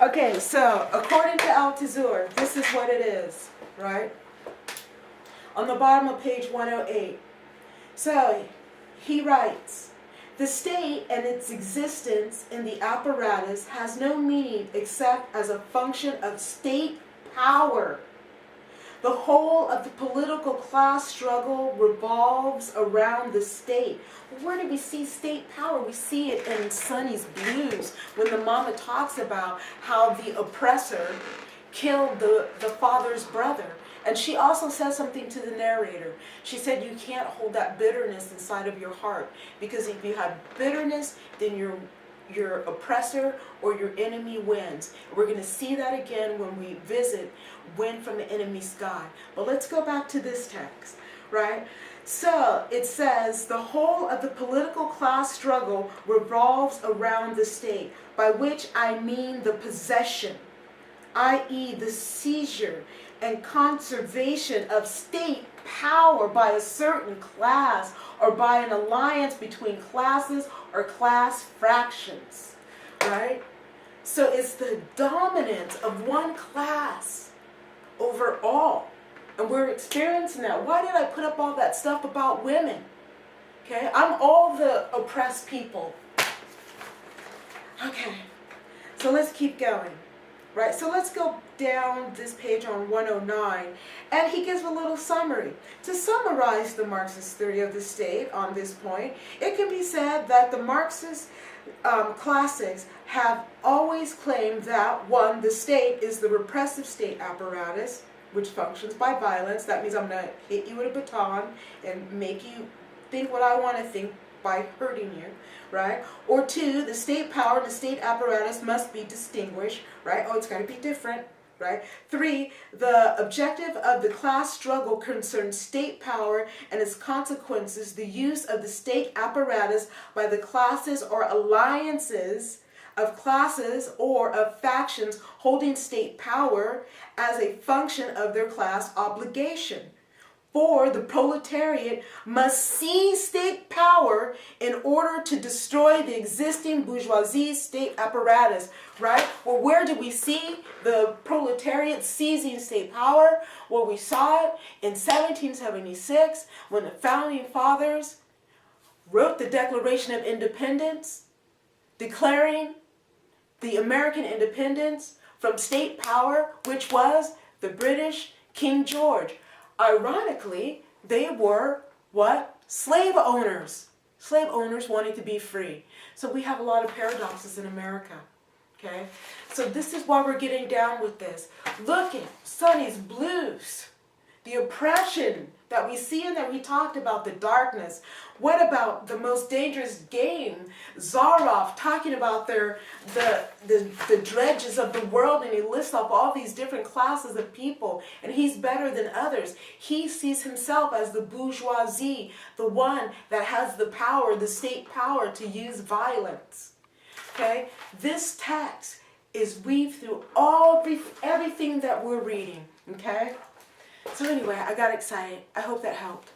Okay, so according to Althusser, this is what it is, right? On the bottom of page 108. So he writes, the state and its existence in the apparatus has no meaning except as a function of state power. The whole of the political class struggle revolves around the state. Where do we see state power? We see it in Sonny's Blues when the mama talks about how the oppressor killed the father's brother. And she also says something to the narrator. She said, you can't hold that bitterness inside of your heart, because if you have bitterness, then your oppressor or your enemy wins. We're going to see that again when we visit Win from the Enemy Sky. But let's go back to this text, right? So it says, the whole of the political class struggle revolves around the state, by which I mean the possession, i.e. the seizure and conservation of state power by a certain class or by an alliance between classes or class fractions, right? So it's the dominance of one class over all. And we're experiencing that. Why did I put up all that stuff about women? Okay, I'm all the oppressed people. Okay, so let's keep going. Right, so let's go down this page on 109, and he gives a little summary. To summarize the Marxist theory of the state on this point, it can be said that the Marxist classics have always claimed that, one, the state is the repressive state apparatus, which functions by violence. That means I'm going to hit you with a baton and make you think what I want to think by hurting you, right? Or two, the state power and the state apparatus must be distinguished, right? Oh, it's got to be different, right? Three, the objective of the class struggle concerns state power and its consequences, the use of the state apparatus by the classes or alliances of classes or of factions holding state power as a function of their class obligation. 4, the proletariat must seize state power in order to destroy the existing bourgeoisie state apparatus, right? Well, where do we see the proletariat seizing state power? Well, we saw it in 1776 when the founding fathers wrote the Declaration of Independence, declaring the American independence from state power, which was the British King George. Ironically, they were what? Slave owners. Slave owners wanting to be free. So we have a lot of paradoxes in America. Okay? So this is why we're getting down with this. Look at Sonny's Blues. The oppression that we see and that we talked about, the darkness. What about the most dangerous game? Zaroff talking about the dredges of the world, and he lists off all these different classes of people, and he's better than others. He sees himself as the bourgeoisie, the one that has the power, the state power to use violence. Okay? This text is weaved through everything that we're reading. Okay? So anyway, I got excited. I hope that helped.